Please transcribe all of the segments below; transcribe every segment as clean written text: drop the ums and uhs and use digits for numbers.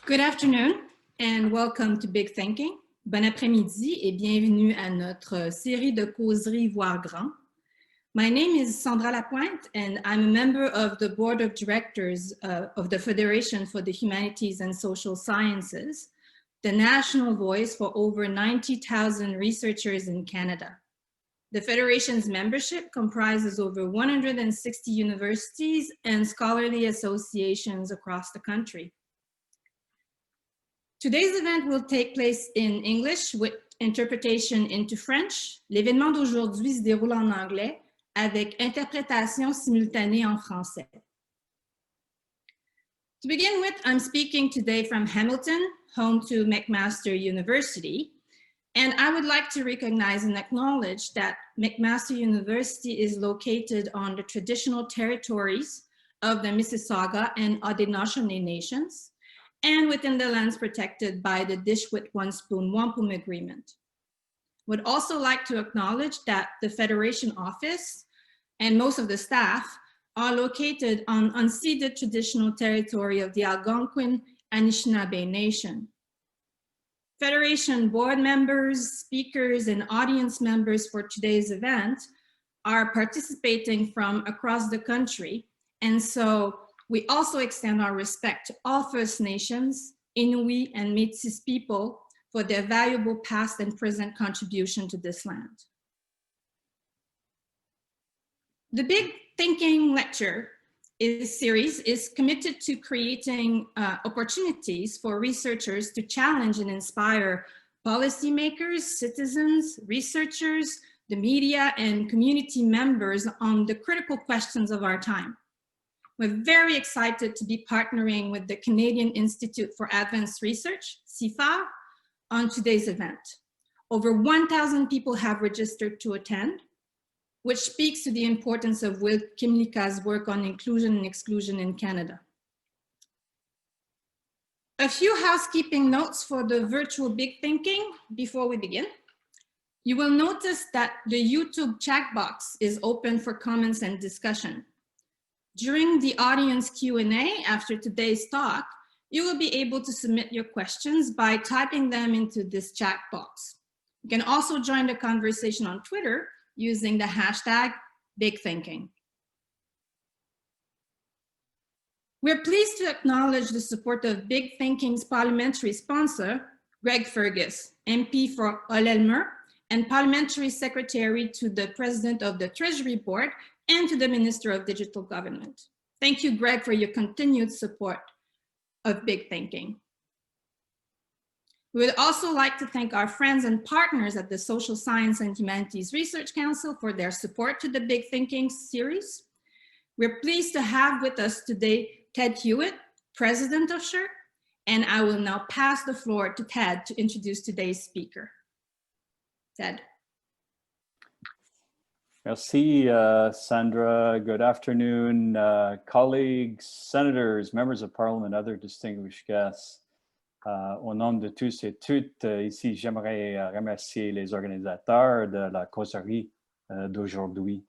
Good afternoon and welcome to Big Thinking. Bon après-midi et bienvenue à notre série de causeries Voir Grand. My name is Sandra Lapointe and I'm a member of the Board of Directors of the Federation for the Humanities and Social Sciences, the national voice for over 90,000 researchers in Canada. The Federation's membership comprises over 160 universities and scholarly associations across the country. Today's event will take place in English with interpretation into French. L'événement d'aujourd'hui se déroule en anglais avec interprétation simultanée en français. To begin with, I'm speaking today from Hamilton, home to McMaster University. And I would like to recognize and acknowledge that McMaster University is located on the traditional territories of the Mississauga and Haudenosaunee nations, and within the lands protected by the Dish with One Spoon Wampum Agreement. Would also like to acknowledge that the Federation office and most of the staff are located on unceded traditional territory of the Algonquin Anishinaabe Nation. Federation board members, speakers, and audience members for today's event are participating from across the country, and so we also extend our respect to all First Nations, Inuit, and Métis people for their valuable past and present contribution to this land. The Big Thinking Lecture series is committed to creating opportunities for researchers to challenge and inspire policymakers, citizens, researchers, the media, and community members on the critical questions of our time. We're very excited to be partnering with the Canadian Institute for Advanced Research, CIFAR, on today's event. Over 1,000 people have registered to attend, which speaks to the importance of Will Kymlicka's work on inclusion and exclusion in Canada. A few housekeeping notes for the virtual Big Thinking before we begin. You will notice that the YouTube chat box is open for comments and discussion. During the audience Q&A after today's talk, you will be able to submit your questions by typing them into this chat box. You can also join the conversation on Twitter using the hashtag BigThinking. We're pleased to acknowledge the support of Big Thinking's parliamentary sponsor, Greg Fergus, MP for Hull-Elmer, and Parliamentary Secretary to the President of the Treasury Board and to the Minister of Digital Government. Thank you, Greg, for your continued support of Big Thinking. We would also like to thank our friends and partners at the Social Science and Humanities Research Council for their support to the Big Thinking series. We're pleased to have with us today Ted Hewitt, President of SSHRC, and I will now pass the floor to Ted to introduce today's speaker. Ted. Merci, Sandra. Good afternoon, colleagues, senators, members of parliament, other distinguished guests. Au nom de tous et toutes, ici, j'aimerais remercier les organisateurs de la causerie d'aujourd'hui.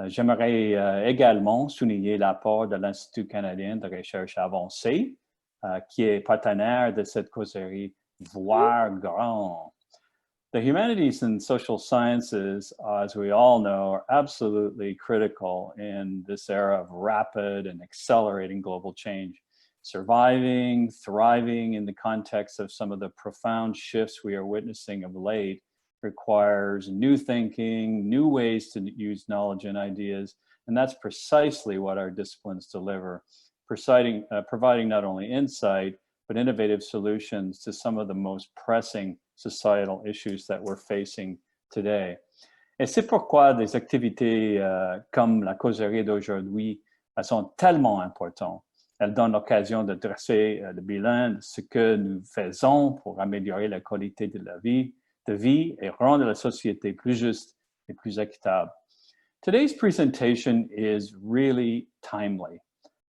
J'aimerais également souligner l'apport de l'Institut canadien de recherche avancée, qui est partenaire de cette causerie Voir Grand. The humanities and social sciences, as we all know, are absolutely critical in this era of rapid and accelerating global change. Surviving, thriving in the context of some of the profound shifts we are witnessing of late requires new thinking, new ways to use knowledge and ideas, and that's precisely what our disciplines deliver, providing not only insight, but innovative solutions to some of the most pressing societal issues that we're facing today. Et c'est pourquoi des activités comme la causerie d'aujourd'hui sont tellement importantes. Elles donnent l'occasion de dresser le bilan de ce que nous faisons pour améliorer la qualité de la vie et rendre la société plus juste et plus équitable. Today's presentation is really timely.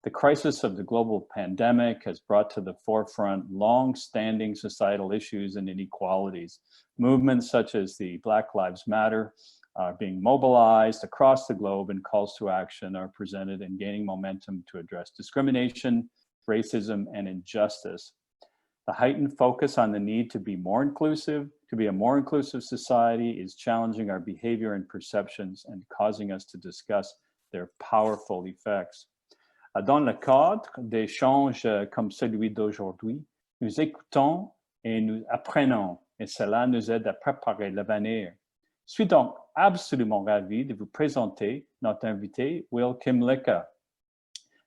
The crisis of the global pandemic has brought to the forefront long-standing societal issues and inequalities. Movements such as the Black Lives Matter are being mobilized across the globe, and calls to action are presented and gaining momentum to address discrimination, racism, and injustice. The heightened focus on the need to be more inclusive, to be a more inclusive society, is challenging our behavior and perceptions and causing us to discuss their powerful effects. Dans le cadre d'échanges comme celui d'aujourd'hui, nous écoutons et nous apprenons, et cela nous aide à préparer l'avenir. Je suis donc absolument ravi de vous présenter notre invité, Will Kymlicka.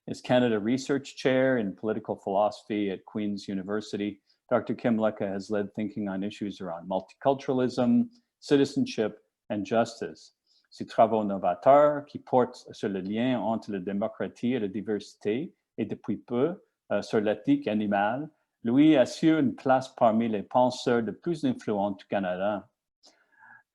As Canada Research Chair in Political Philosophy at Queen's University, Dr. Kymlicka has led thinking on issues around multiculturalism, citizenship, and justice. Ses travaux novateurs qui portent sur le lien entre la démocratie et la diversité et depuis peu sur l'éthique animale lui assure une place parmi les penseurs les plus influents du Canada.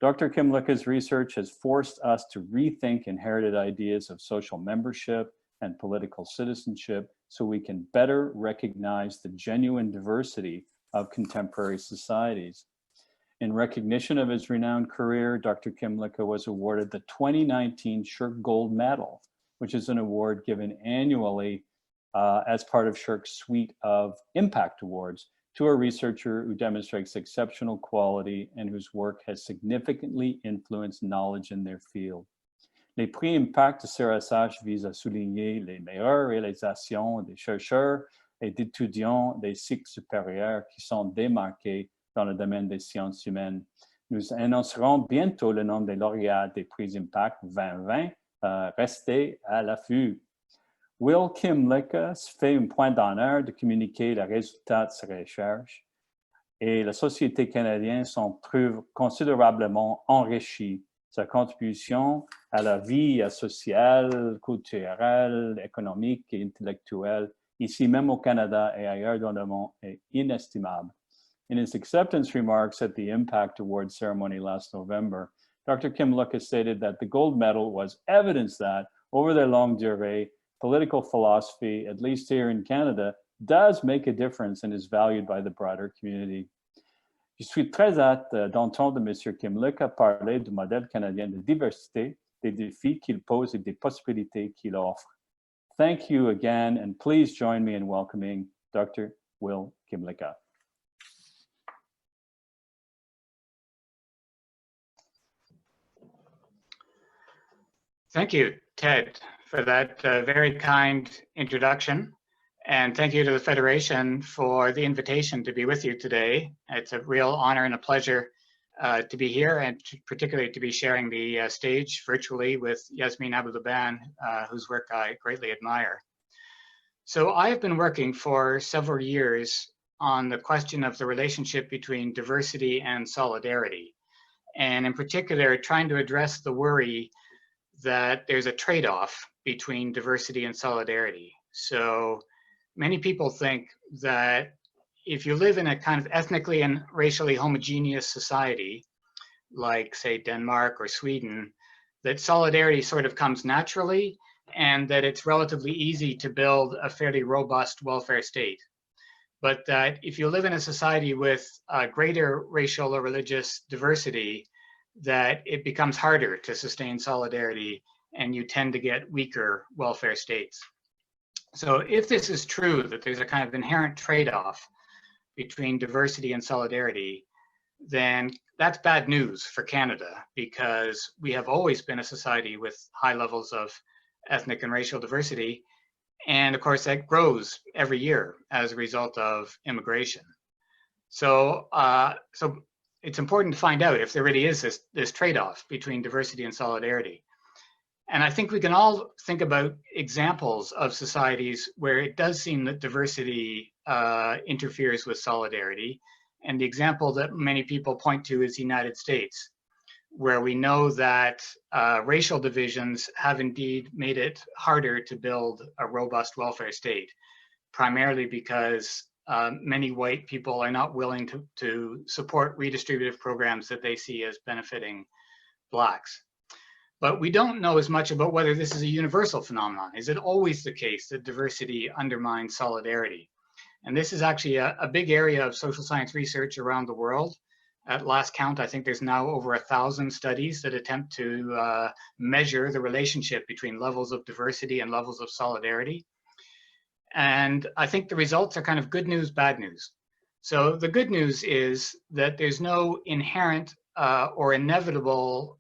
Dr. Kymlicka's research has forced us to rethink inherited ideas of social membership and political citizenship so we can better recognize the genuine diversity of contemporary societies. In recognition of his renowned career, Dr. Kymlicka was awarded the 2019 SSHRC Gold Medal, which is an award given annually as part of SSHRC's suite of impact awards to a researcher who demonstrates exceptional quality and whose work has significantly influenced knowledge in their field. Les prix Impact de CRSH visent à souligner les meilleures réalisations des chercheurs et d'étudiants des cycles supérieurs qui sont démarqués dans le domaine des sciences humaines. Nous annoncerons bientôt le nom des lauréats des prix Impact 2020. Restez à l'affût. Will Kymlicka fait un point d'honneur de communiquer les résultats de ses recherches et la société canadienne s'en trouve considérablement enrichie. Sa contribution à la vie sociale, culturelle, économique et intellectuelle, ici même au Canada et ailleurs dans le monde, est inestimable. In his acceptance remarks at the Impact Award ceremony last November, Dr. Kymlicka stated that the gold medal was evidence that, over their long durée, political philosophy, at least here in Canada, does make a difference and is valued by the broader community. Je suis très hâte d'entendre M. Kymlicka parler du modèle canadien de diversité, des défis qu'il pose et des possibilités qu'il offre. Thank you again, and please join me in welcoming Dr. Will Kymlicka. Thank you, Ted, for that very kind introduction. And thank you to the Federation for the invitation to be with you today. It's a real honor and a pleasure to be here, and particularly to be sharing the stage virtually with Yasmin Abu-Luban, whose work I greatly admire. So I've been working for several years on the question of the relationship between diversity and solidarity, and in particular trying to address the worry that there's a trade-off between diversity and solidarity. So many people think that if you live in a kind of ethnically and racially homogeneous society, like say Denmark or Sweden, that solidarity sort of comes naturally and that it's relatively easy to build a fairly robust welfare state. But that if you live in a society with greater racial or religious diversity, that it becomes harder to sustain solidarity and you tend to get weaker welfare states. So if this is true, that there's a kind of inherent trade-off between diversity and solidarity, then that's bad news for Canada, because we have always been a society with high levels of ethnic and racial diversity. And of course that grows every year as a result of immigration. So, it's important to find out if there really is this trade-off between diversity and solidarity. And I think we can all think about examples of societies where it does seem that diversity interferes with solidarity. And the example that many people point to is the United States, where we know that racial divisions have indeed made it harder to build a robust welfare state, primarily because many white people are not willing to support redistributive programs that they see as benefiting Blacks. But we don't know as much about whether this is a universal phenomenon. Is it always the case that diversity undermines solidarity? And this is actually a big area of social science research around the world. At last count, I think there's now over 1,000 studies that attempt to measure the relationship between levels of diversity and levels of solidarity. And I think the results are kind of good news, bad news. So the good news is that there's no inherent or inevitable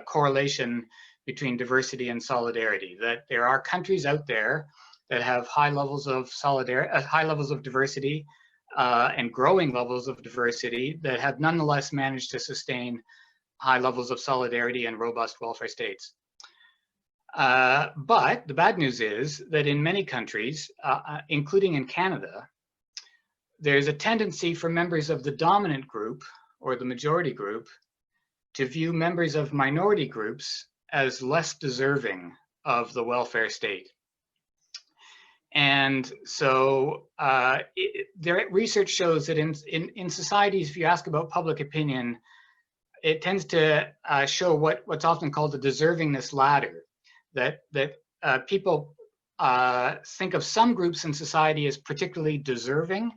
correlation between diversity and solidarity, that there are countries out there that have high levels of high levels of diversity and growing levels of diversity that have nonetheless managed to sustain high levels of solidarity and robust welfare states. But the bad news is that in many countries, including in Canada, there's a tendency for members of the dominant group or the majority group to view members of minority groups as less deserving of the welfare state. And so research shows that in societies, if you ask about public opinion, it tends to show what's often called the deservingness ladder, that people think of some groups in society as particularly deserving.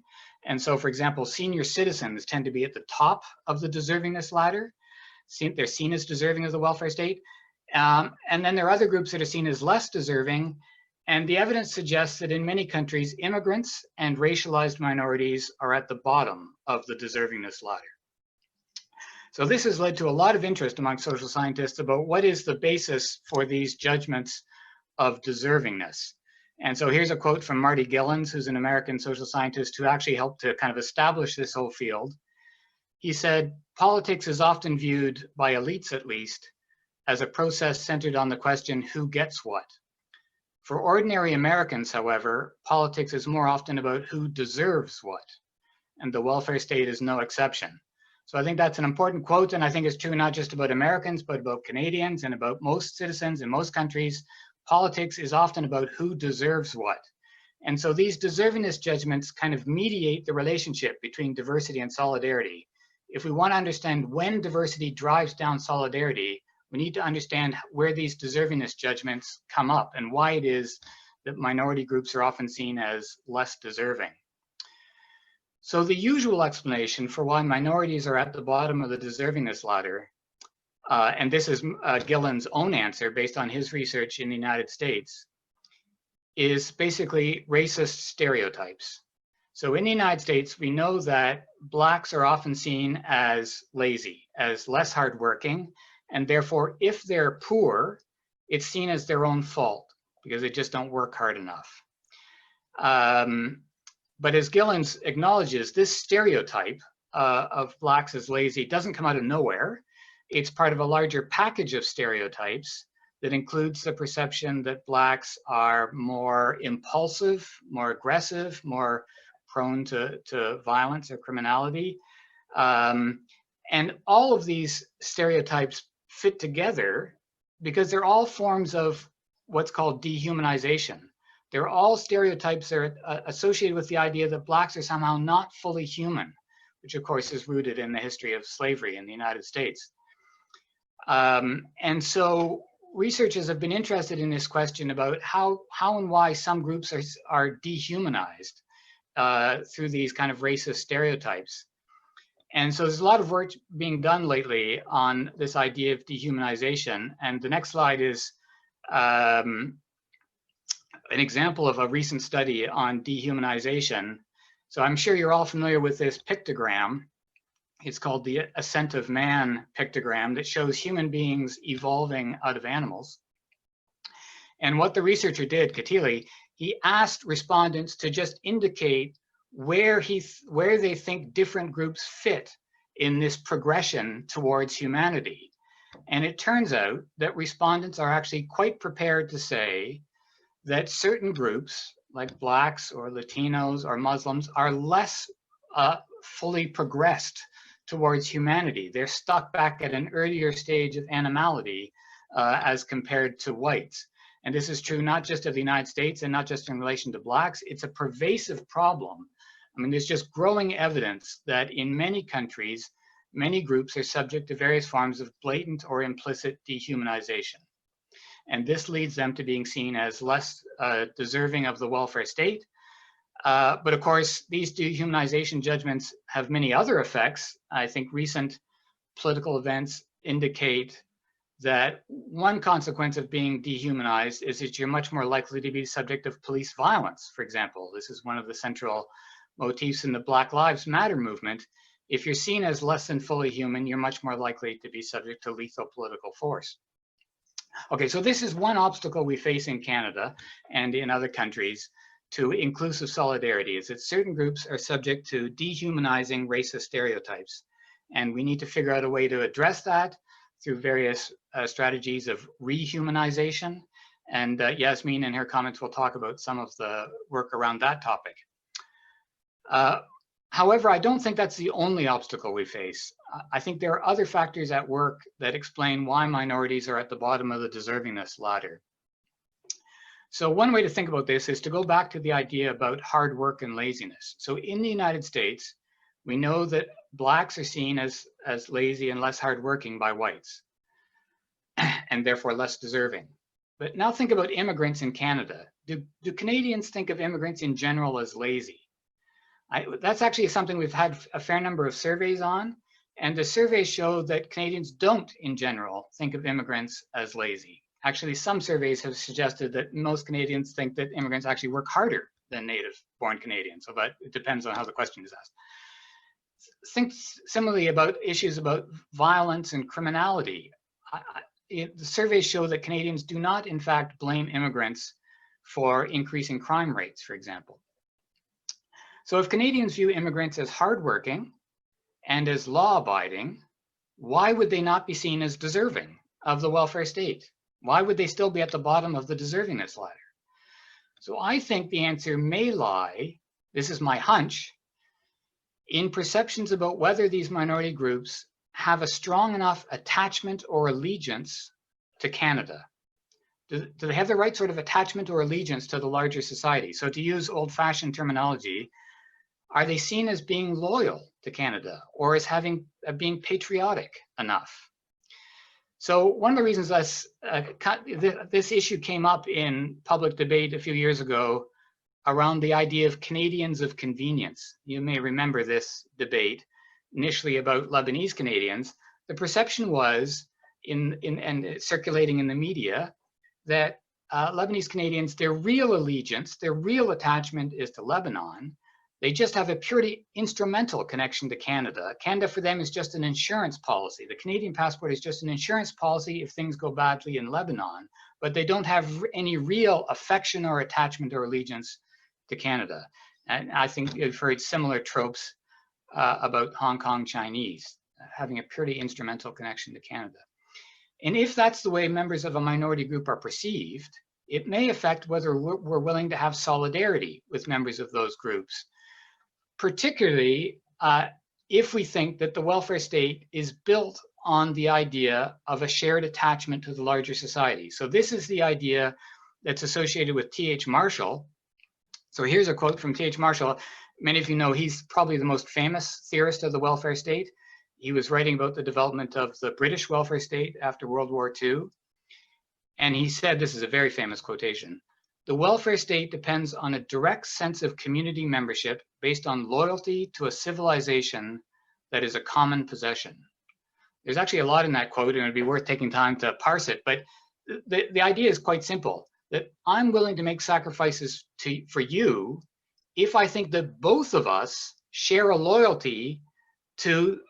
And so, for example, senior citizens tend to be at the top of the deservingness ladder. They're seen as deserving of the welfare state. And then there are other groups that are seen as less deserving. And the evidence suggests that in many countries, immigrants and racialized minorities are at the bottom of the deservingness ladder. So this has led to a lot of interest among social scientists about what is the basis for these judgments of deservingness. And so here's a quote from Marty Gillens, who's an American social scientist who actually helped to kind of establish this whole field. He said, "Politics is often viewed, by elites at least, as a process centered on the question, who gets what? For ordinary Americans, however, politics is more often about who deserves what, and the welfare state is no exception." So I think that's an important quote, and I think it's true not just about Americans, but about Canadians and about most citizens in most countries. Politics is often about who deserves what. And so these deservingness judgments kind of mediate the relationship between diversity and solidarity. If we want to understand when diversity drives down solidarity, we need to understand where these deservingness judgments come up and why it is that minority groups are often seen as less deserving. So the usual explanation for why minorities are at the bottom of the deservingness ladder, and this is Gillen's own answer based on his research in the United States, is basically racist stereotypes. So in the United States, we know that Blacks are often seen as lazy, as less hardworking, and therefore if they're poor, it's seen as their own fault because they just don't work hard enough. But as Gillens acknowledges, this stereotype of Blacks as lazy doesn't come out of nowhere. It's part of a larger package of stereotypes that includes the perception that Blacks are more impulsive, more aggressive, more prone to violence or criminality. And all of these stereotypes fit together because they're all forms of what's called dehumanization. They're all stereotypes that are associated with the idea that Blacks are somehow not fully human, which of course is rooted in the history of slavery in the United States. And so researchers have been interested in this question about how and why some groups are dehumanized through these kind of racist stereotypes. And so there's a lot of work being done lately on this idea of dehumanization. And the next slide is an example of a recent study on dehumanization. So I'm sure you're all familiar with this pictogram. It's called the Ascent of Man pictogram that shows human beings evolving out of animals. And what the researcher did, Katili, he asked respondents to just indicate where they think different groups fit in this progression towards humanity. And it turns out that respondents are actually quite prepared to say that certain groups, like Blacks or Latinos or Muslims, are less fully progressed towards humanity. They're stuck back at an earlier stage of animality as compared to whites. And this is true not just of the United States and not just in relation to Blacks. It's a pervasive problem. I mean, there's just growing evidence that in many countries, many groups are subject to various forms of blatant or implicit dehumanization. And this leads them to being seen as less deserving of the welfare state. But of course, these dehumanization judgments have many other effects. I think recent political events indicate that one consequence of being dehumanized is that you're much more likely to be subject of police violence, for example. This is one of the central motifs in the Black Lives Matter movement, if you're seen as less than fully human, you're much more likely to be subject to lethal political force. Okay, so this is one obstacle we face in Canada and in other countries to inclusive solidarity, is that certain groups are subject to dehumanizing racist stereotypes. And we need to figure out a way to address that through various strategies of rehumanization. And Yasmin in her comments will talk about some of the work around that topic. However, I don't think that's the only obstacle we face. I think there are other factors at work that explain why minorities are at the bottom of the deservingness ladder. So one way to think about this is to go back to the idea about hard work and laziness. So in the United States, we know that Blacks are seen as lazy and less hardworking by whites, and therefore less deserving. But now think about immigrants in Canada. Do Canadians think of immigrants in general as lazy? That's actually something we've had a fair number of surveys on, and the surveys show that Canadians don't, in general, think of immigrants as lazy. Actually, some surveys have suggested that most Canadians think that immigrants actually work harder than native-born Canadians, so that it depends on how the question is asked. Think similarly about issues about violence and criminality. The surveys show that Canadians do not, in fact, blame immigrants for increasing crime rates, for example. So if Canadians view immigrants as hardworking and as law-abiding, why would they not be seen as deserving of the welfare state? Why would they still be at the bottom of the deservingness ladder? So I think the answer may lie, this is my hunch, in perceptions about whether these minority groups have a strong enough attachment or allegiance to Canada. Do they have the right sort of attachment or allegiance to the larger society? So to use old-fashioned terminology, are they seen as being loyal to Canada or as being patriotic enough? So one of the reasons this issue came up in public debate a few years ago around the idea of Canadians of convenience. You may remember this debate initially about Lebanese Canadians. The perception was, and circulating in the media, that Lebanese Canadians, their real allegiance, their real attachment is to Lebanon. They just have a purely instrumental connection to Canada. Canada for them is just an insurance policy. The Canadian passport is just an insurance policy if things go badly in Lebanon, but they don't have any real affection or attachment or allegiance to Canada. And I think you've heard similar tropes about Hong Kong Chinese, having a purely instrumental connection to Canada. And if that's the way members of a minority group are perceived, it may affect whether we're willing to have solidarity with members of those groups, particularly if we think that the welfare state is built on the idea of a shared attachment to the larger society. So this is the idea that's associated with T.H. Marshall. So here's a quote from T.H. Marshall. Many of you know he's probably the most famous theorist of the welfare state. He was writing about the development of the British welfare state after World War II. And he said, this is a very famous quotation, "The welfare state depends on a direct sense of community membership based on loyalty to a civilization that is a common possession." There's actually a lot in that quote, and it'd be worth taking time to parse it. But the idea is quite simple, that I'm willing to make sacrifices for you if I think that both of us share a loyalty to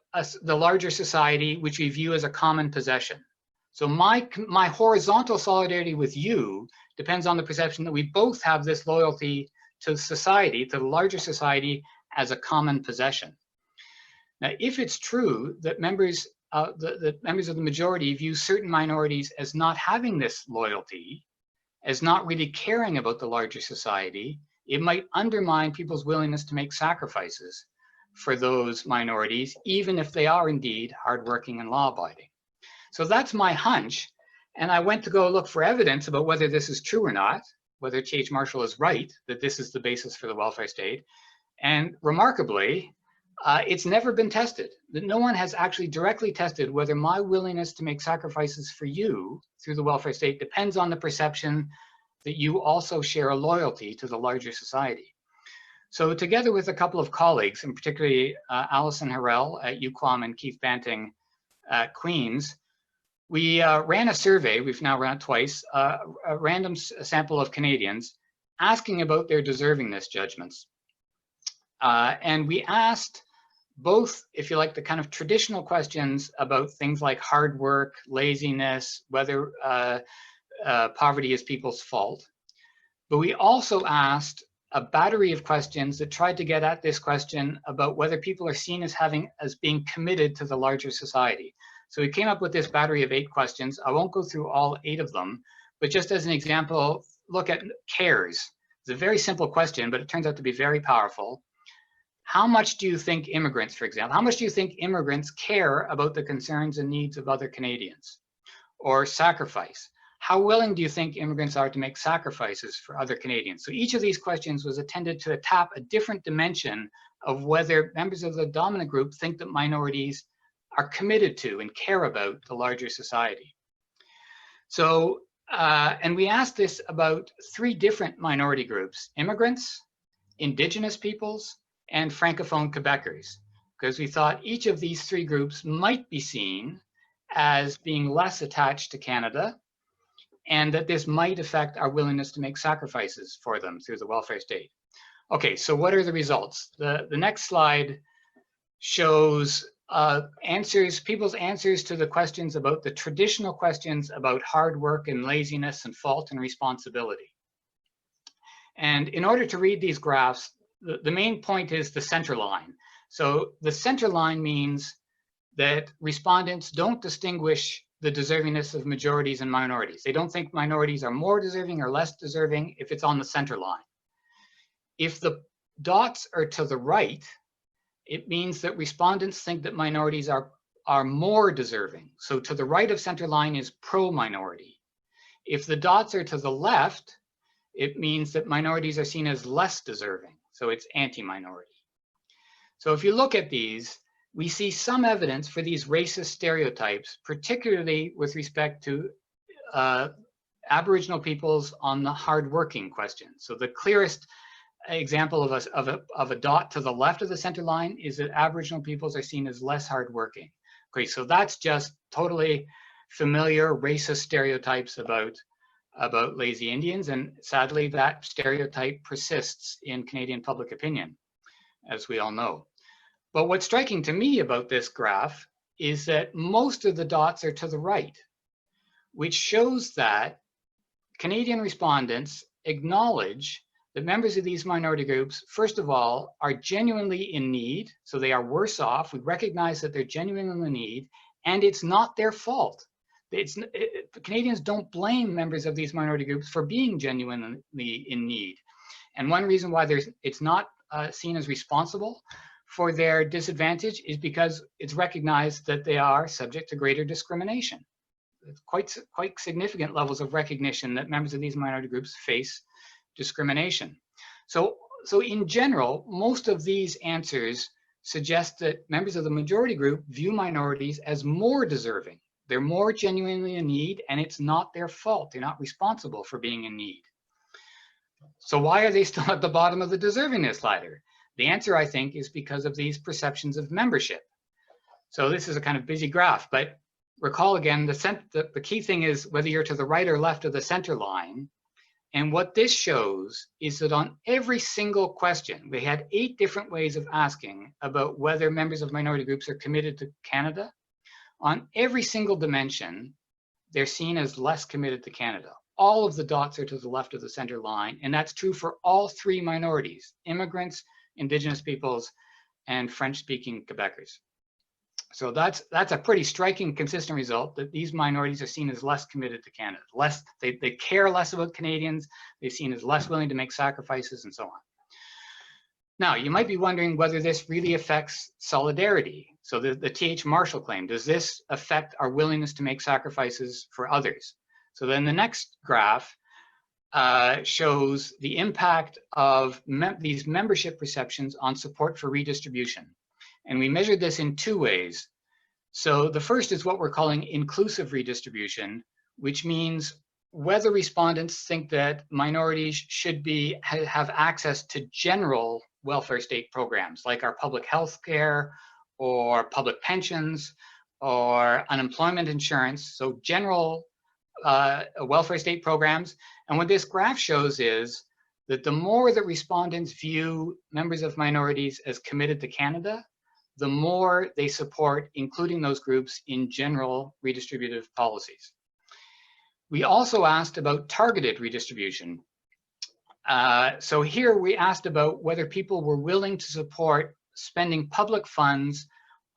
the larger society, which we view as a common possession. So my horizontal solidarity with you depends on the perception that we both have this loyalty to society, to the larger society, as a common possession. Now, if it's true that members of the majority view certain minorities as not having this loyalty, as not really caring about the larger society, it might undermine people's willingness to make sacrifices for those minorities, even if they are indeed hardworking and law-abiding. So that's my hunch, and I went to go look for evidence about whether this is true or not, whether T.H. Marshall is right, that this is the basis for the welfare state. And remarkably, it's never been tested. No one has actually directly tested whether my willingness to make sacrifices for you through the welfare state depends on the perception that you also share a loyalty to the larger society. So together with a couple of colleagues, and particularly Alison Harrell at UQuam and Keith Banting at Queen's, we ran a survey, we've now run it twice, a random sample of Canadians asking about their deservingness judgments. And we asked both, if you like, the kind of traditional questions about things like hard work, laziness, whether poverty is people's fault. But we also asked a battery of questions that tried to get at this question about whether people are seen as being committed to the larger society. So we came up with this battery of 8 questions. I won't go through all 8 of them, but just as an example, look at cares. It's a very simple question, but it turns out to be very powerful. How much do you think immigrants, for example, how much do you think immigrants care about the concerns and needs of other Canadians? Or sacrifice. How willing do you think immigrants are to make sacrifices for other Canadians? So each of these questions was intended to tap a different dimension of whether members of the dominant group think that minorities are committed to and care about the larger society. So, and we asked this about 3 different minority groups: immigrants, Indigenous peoples, and Francophone Quebecers, because we thought each of these 3 groups might be seen as being less attached to Canada, and that this might affect our willingness to make sacrifices for them through the welfare state. Okay, so what are the results? The next slide shows people's answers to the questions about the traditional questions about hard work and laziness and fault and responsibility. And in order to read these graphs, the main point is the center line. So the center line means that respondents don't distinguish the deservingness of majorities and minorities. They don't think minorities are more deserving or less deserving if it's on the center line. If the dots are to the right, it means that respondents think that minorities are more deserving. So to the right of center line is pro-minority. If the dots are to the left, it means that minorities are seen as less deserving. So it's anti-minority. So if you look at these, we see some evidence for these racist stereotypes, particularly with respect to Aboriginal peoples on the hardworking question. So the clearest example of a dot to the left of the center line is that Aboriginal peoples are seen as less hardworking. Okay, so that's just totally familiar racist stereotypes about lazy Indians, and sadly that stereotype persists in Canadian public opinion, as we all know. But what's striking to me about this graph is that most of the dots are to the right, which shows that Canadian respondents acknowledge that members of these minority groups, first of all, are genuinely in need, so they are worse off. We recognize that they're genuinely in need, and it's not their fault. Canadians don't blame members of these minority groups for being genuinely in need. And one reason why it's not seen as responsible for their disadvantage is because it's recognized that they are subject to greater discrimination. It's quite significant levels of recognition that members of these minority groups face discrimination. So in general, most of these answers suggest that members of the majority group view minorities as more deserving. They're more genuinely in need, and it's not their fault. They're not responsible for being in need. So why are they still at the bottom of the deservingness ladder? The answer, I think, is because of these perceptions of membership. So this is a kind of busy graph, but recall again, the key thing is whether you're to the right or left of the center line. And what this shows is that on every single question, they had 8 different ways of asking about whether members of minority groups are committed to Canada. On every single dimension, they're seen as less committed to Canada. All of the dots are to the left of the center line, and that's true for all 3 minorities: immigrants, Indigenous peoples, and French-speaking Quebecers. So that's a pretty striking, consistent result, that these minorities are seen as less committed to Canada. They care less about Canadians, they're seen as less willing to make sacrifices, and so on. Now, you might be wondering whether this really affects solidarity. So the T.H. Marshall claim, does this affect our willingness to make sacrifices for others? So then the next graph shows the impact of these membership perceptions on support for redistribution. And we measured this in 2 ways. So the first is what we're calling inclusive redistribution, which means whether respondents think that minorities should have access to general welfare state programs like our public health care or public pensions or unemployment insurance, so general welfare state programs. And what this graph shows is that the more that respondents view members of minorities as committed to Canada, the more they support including those groups in general redistributive policies. We also asked about targeted redistribution. So here we asked about whether people were willing to support spending public funds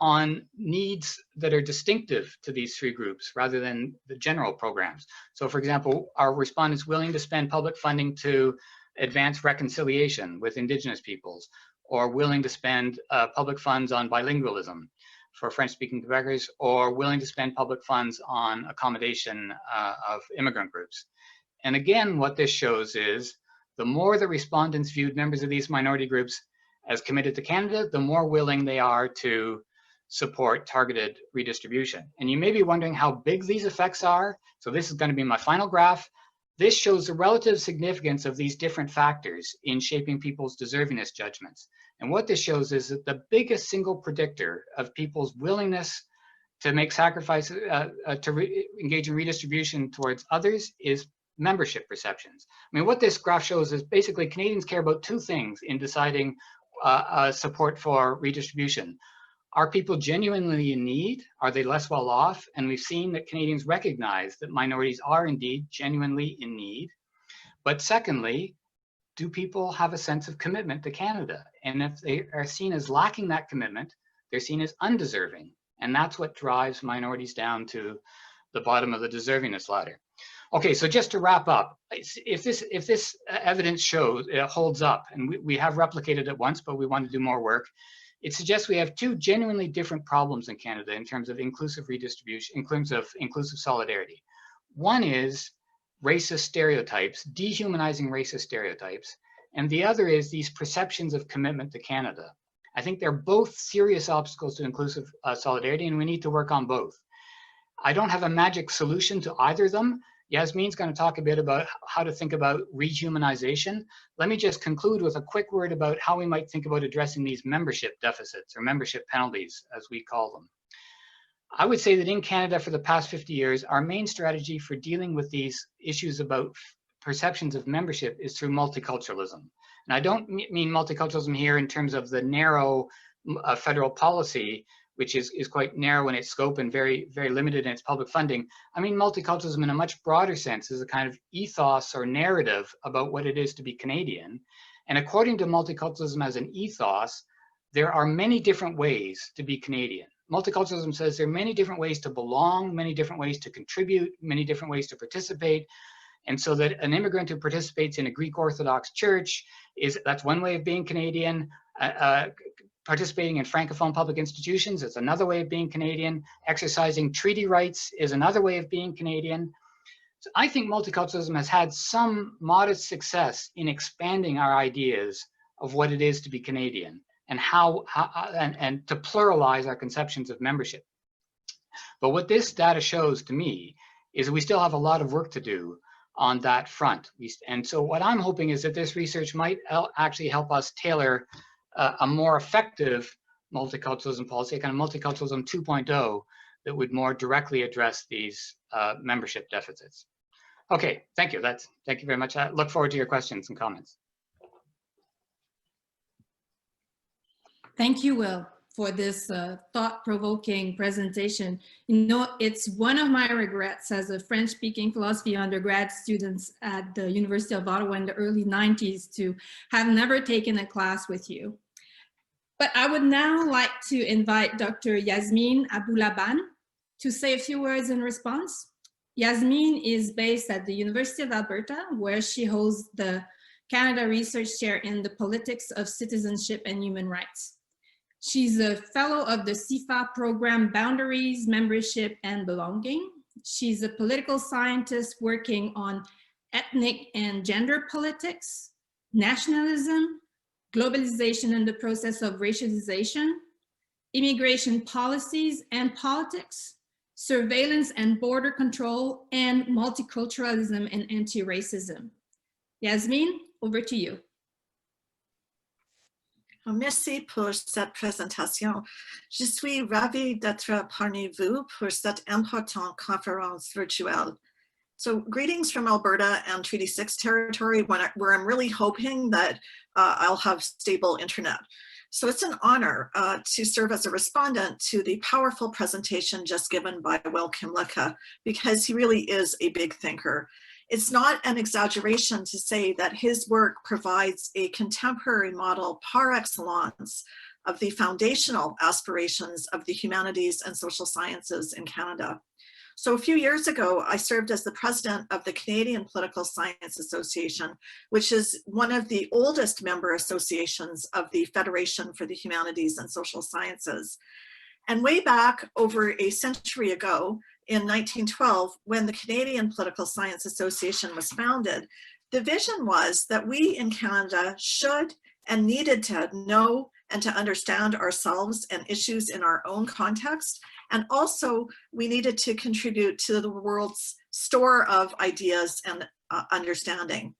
on needs that are distinctive to these three groups rather than the general programs. So for example, are respondents willing to spend public funding to advance reconciliation with Indigenous peoples, or willing to spend public funds on bilingualism for French-speaking Quebecers, or willing to spend public funds on accommodation of immigrant groups? And again, what this shows is the more the respondents viewed members of these minority groups as committed to Canada, the more willing they are to support targeted redistribution. And you may be wondering how big these effects are. So this is going to be my final graph. This shows the relative significance of these different factors in shaping people's deservingness judgments. And what this shows is that the biggest single predictor of people's willingness to make sacrifices, engage in redistribution towards others is membership perceptions. I mean, what this graph shows is basically Canadians care about two things in deciding support for redistribution. Are people genuinely in need? Are they less well off? And we've seen that Canadians recognize that minorities are indeed genuinely in need. But secondly, do people have a sense of commitment to Canada? And if they are seen as lacking that commitment, they're seen as undeserving. And that's what drives minorities down to the bottom of the deservingness ladder. Okay, so just to wrap up, if this evidence shows it holds up, and we have replicated it once, but we want to do more work, it suggests we have two genuinely different problems in Canada in terms of inclusive redistribution, in terms of inclusive solidarity. One is racist stereotypes, dehumanizing racist stereotypes, and the other is these perceptions of commitment to Canada. I think they're both serious obstacles to inclusive solidarity, and we need to work on both. I don't have a magic solution to either of them. Yasmin's going to talk a bit about how to think about rehumanization. Let me just conclude with a quick word about how we might think about addressing these membership deficits or membership penalties, as we call them. I would say that in Canada for the past 50 years, our main strategy for dealing with these issues about perceptions of membership is through multiculturalism. And I don't mean multiculturalism here in terms of the narrow federal policy, which is quite narrow in its scope and very, very limited in its public funding. I mean multiculturalism in a much broader sense as a kind of ethos or narrative about what it is to be Canadian. And according to multiculturalism as an ethos, there are many different ways to be Canadian. Multiculturalism says there are many different ways to belong, many different ways to contribute, many different ways to participate. And so that an immigrant who participates in a Greek Orthodox church, that's one way of being Canadian. Participating in Francophone public institutions is another way of being Canadian. Exercising treaty rights is another way of being Canadian. So I think multiculturalism has had some modest success in expanding our ideas of what it is to be Canadian and and to pluralize our conceptions of membership. But what this data shows to me is that we still have a lot of work to do on that front. And so what I'm hoping is that this research might actually help us tailor a more effective multiculturalism policy, a kind of multiculturalism 2.0 that would more directly address these membership deficits. Okay, thank you. Thank you very much. I look forward to your questions and comments. Thank you, Will, for this thought-provoking presentation. You know, it's one of my regrets as a French-speaking philosophy undergrad student at the University of Ottawa in the early 90s to have never taken a class with you. But I would now like to invite Dr. Yasmin Aboulaban to say a few words in response. Yasmin is based at the University of Alberta, where she holds the Canada Research Chair in the Politics of Citizenship and Human Rights. She's a fellow of the CIFAR program Boundaries, Membership, and Belonging. She's a political scientist working on ethnic and gender politics, nationalism, globalization and the process of racialization, immigration policies and politics, surveillance and border control, and multiculturalism and anti-racism. Yasmin, over to you. Merci pour cette présentation. Je suis ravie d'être parmi vous pour cette importante conférence virtuelle. So greetings from Alberta and Treaty 6 territory, where I'm really hoping that I'll have stable internet. So it's an honor to serve as a respondent to the powerful presentation just given by Will Kymlicka, because he really is a big thinker. It's not an exaggeration to say that his work provides a contemporary model par excellence of the foundational aspirations of the humanities and social sciences in Canada. So a few years ago, I served as the president of the Canadian Political Science Association, which is one of the oldest member associations of the Federation for the Humanities and Social Sciences. And way back over a century ago, in 1912, when the Canadian Political Science Association was founded, the vision was that we in Canada should and needed to know and to understand ourselves and issues in our own context. And also we needed to contribute to the world's store of ideas and understanding.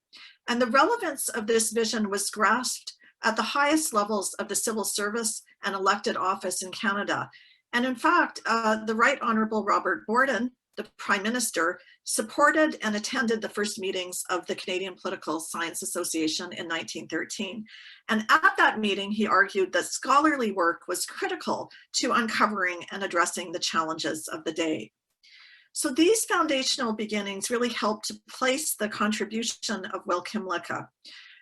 And the relevance of this vision was grasped at the highest levels of the civil service and elected office in Canada. And in fact, the Right Honorable Robert Borden, the Prime Minister, supported and attended the first meetings of the Canadian Political Science Association in 1913. And at that meeting, he argued that scholarly work was critical to uncovering and addressing the challenges of the day. So these foundational beginnings really helped to place the contribution of Will Kymlicka.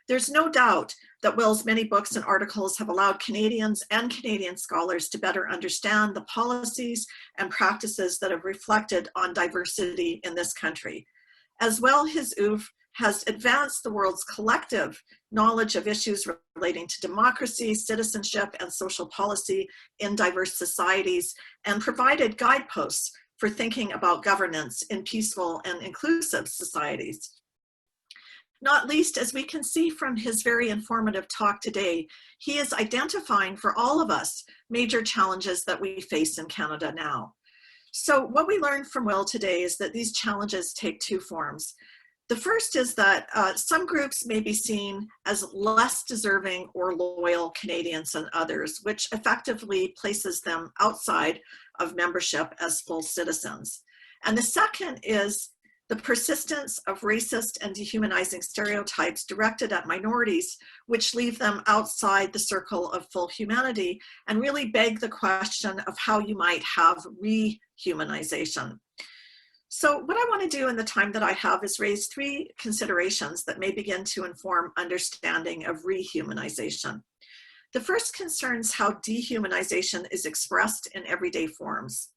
There's no doubt that Will's many books and articles have allowed Canadians and Canadian scholars to better understand the policies and practices that have reflected on diversity in this country. As well, his oeuvre has advanced the world's collective knowledge of issues relating to democracy, citizenship, and social policy in diverse societies, and provided guideposts for thinking about governance in peaceful and inclusive societies. Not least, as we can see from his very informative talk today, he is identifying for all of us major challenges that we face in Canada now. So what we learned from Will today is that these challenges take two forms. The first is that some groups may be seen as less deserving or loyal Canadians than others, which effectively places them outside of membership as full citizens. And the second is the persistence of racist and dehumanizing stereotypes directed at minorities, which leave them outside the circle of full humanity and really beg the question of how you might have rehumanization. So what I want to do in the time that I have is raise three considerations that may begin to inform understanding of rehumanization. The first concerns how dehumanization is expressed in everyday forms.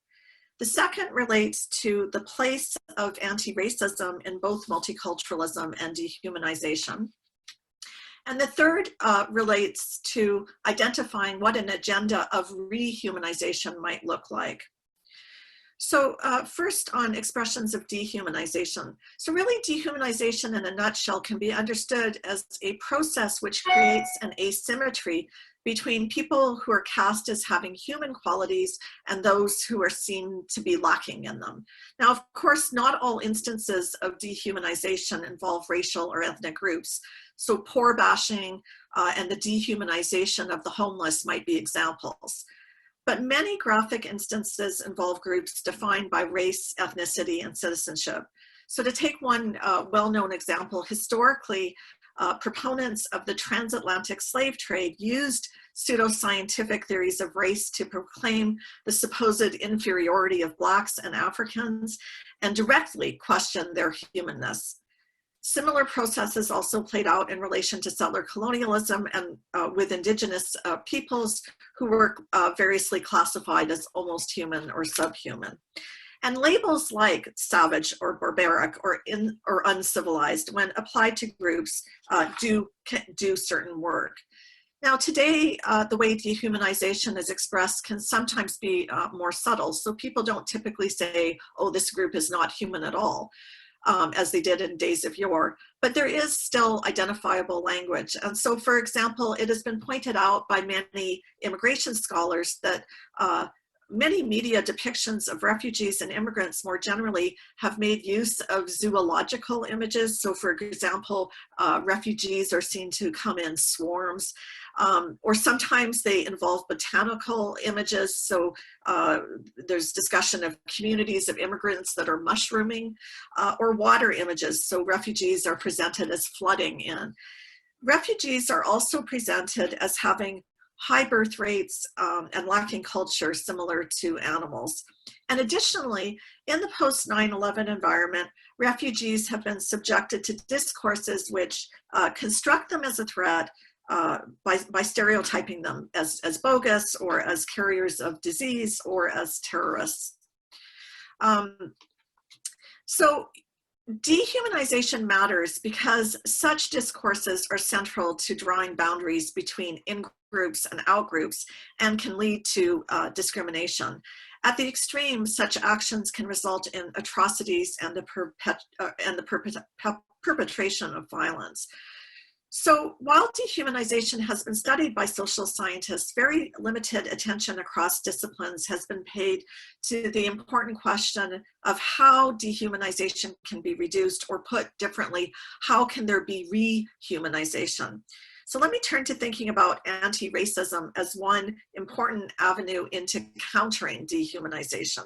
The second relates to the place of anti-racism in both multiculturalism and dehumanization. And the third relates to identifying what an agenda of rehumanization might look like. So first on expressions of dehumanization. So really dehumanization in a nutshell can be understood as a process which creates an asymmetry between people who are cast as having human qualities and those who are seen to be lacking in them. Now, of course, not all instances of dehumanization involve racial or ethnic groups. So poor bashing and the dehumanization of the homeless might be examples. But many graphic instances involve groups defined by race, ethnicity, and citizenship. So to take one well-known example, historically, proponents of the transatlantic slave trade used pseudoscientific theories of race to proclaim the supposed inferiority of Blacks and Africans and directly question their humanness. Similar processes also played out in relation to settler colonialism and with Indigenous peoples who were variously classified as almost human or subhuman. And labels like savage or barbaric or uncivilized, when applied to groups, do certain work. Now today, the way dehumanization is expressed can sometimes be more subtle. So people don't typically say, oh, this group is not human at all, as they did in days of yore, but there is still identifiable language. And so, for example, it has been pointed out by many immigration scholars that many media depictions of refugees and immigrants more generally have made use of zoological images. So for example, refugees are seen to come in swarms, or sometimes they involve botanical images. So there's discussion of communities of immigrants that are mushrooming, or water images. So refugees are presented as flooding in. Refugees are also presented as having high birth rates and lacking culture similar to animals. And additionally, in the post 9/11 environment, refugees have been subjected to discourses which construct them as a threat by stereotyping them as bogus or as carriers of disease or as terrorists. So dehumanization matters because such discourses are central to drawing boundaries between in-groups and out-groups and can lead to discrimination. At the extreme, such actions can result in atrocities and the perpetration of violence. So while dehumanization has been studied by social scientists, very limited attention across disciplines has been paid to the important question of how dehumanization can be reduced, or put differently, how can there be rehumanization? So let me turn to thinking about anti-racism as one important avenue into countering dehumanization.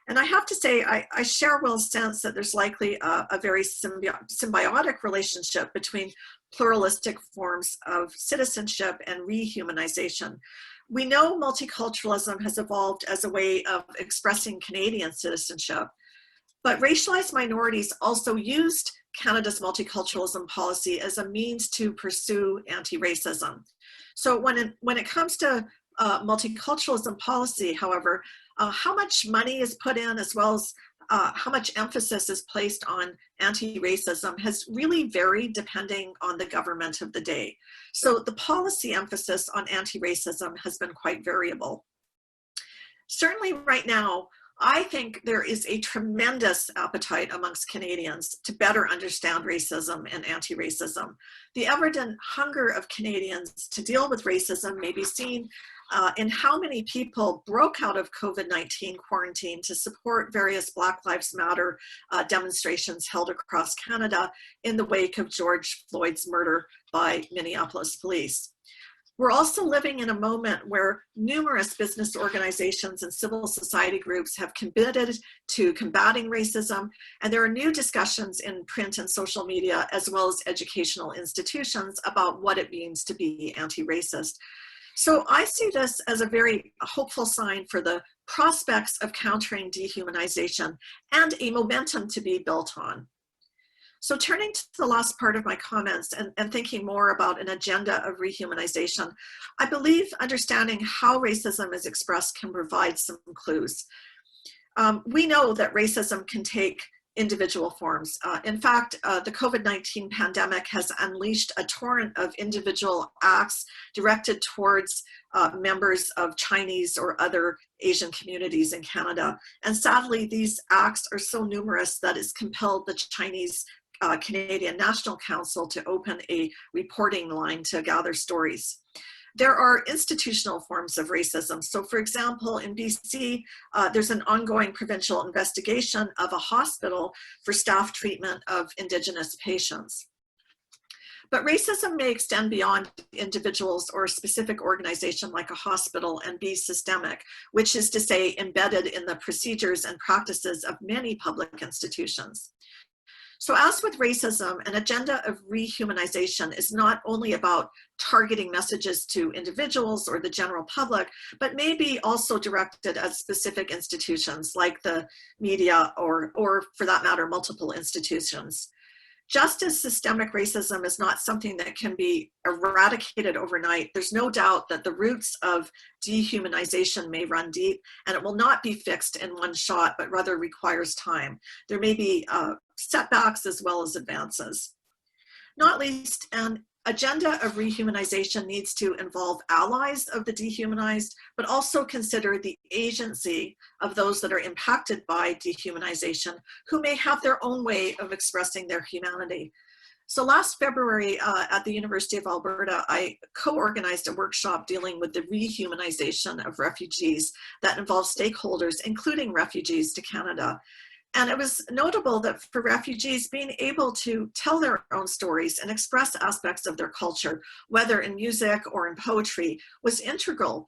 And I have to say, I share Will's sense that there's likely a very symbiotic relationship between pluralistic forms of citizenship and rehumanization. We know multiculturalism has evolved as a way of expressing Canadian citizenship, but racialized minorities also used Canada's multiculturalism policy as a means to pursue anti-racism. So when it comes to multiculturalism policy, however, how much money is put in, as well as how much emphasis is placed on anti-racism, has really varied depending on the government of the day. So the policy emphasis on anti-racism has been quite variable. Certainly right now, I think there is a tremendous appetite amongst Canadians to better understand racism and anti-racism. The evident hunger of Canadians to deal with racism may be seen in how many people broke out of COVID-19 quarantine to support various Black Lives Matter demonstrations held across Canada in the wake of George Floyd's murder by Minneapolis police. We're also living in a moment where numerous business organizations and civil society groups have committed to combating racism, and there are new discussions in print and social media, as well as educational institutions, about what it means to be anti-racist. So I see this as a very hopeful sign for the prospects of countering dehumanization and a momentum to be built on. So turning to the last part of my comments and thinking more about an agenda of rehumanization, I believe understanding how racism is expressed can provide some clues. We know that racism can take individual forms. In fact, the COVID-19 pandemic has unleashed a torrent of individual acts directed towards members of Chinese or other Asian communities in Canada. And sadly, these acts are so numerous that it's compelled the Chinese Canadian National Council to open a reporting line to gather stories. There are institutional forms of racism. So for example, in BC, there's an ongoing provincial investigation of a hospital for staff treatment of Indigenous patients. But racism may extend beyond individuals or a specific organization like a hospital and be systemic, which is to say embedded in the procedures and practices of many public institutions. So as with racism, an agenda of rehumanization is not only about targeting messages to individuals or the general public, but may be also directed at specific institutions like the media or for that matter, multiple institutions. Just as systemic racism is not something that can be eradicated overnight, there's no doubt that the roots of dehumanization may run deep, and it will not be fixed in one shot, but rather requires time. There may be setbacks as well as advances. Not least, an agenda of rehumanization needs to involve allies of the dehumanized, but also consider the agency of those that are impacted by dehumanization, who may have their own way of expressing their humanity. So last February at the University of Alberta, I co-organized a workshop dealing with the rehumanization of refugees that involves stakeholders, including refugees to Canada. And it was notable that for refugees, being able to tell their own stories and express aspects of their culture, whether in music or in poetry, was integral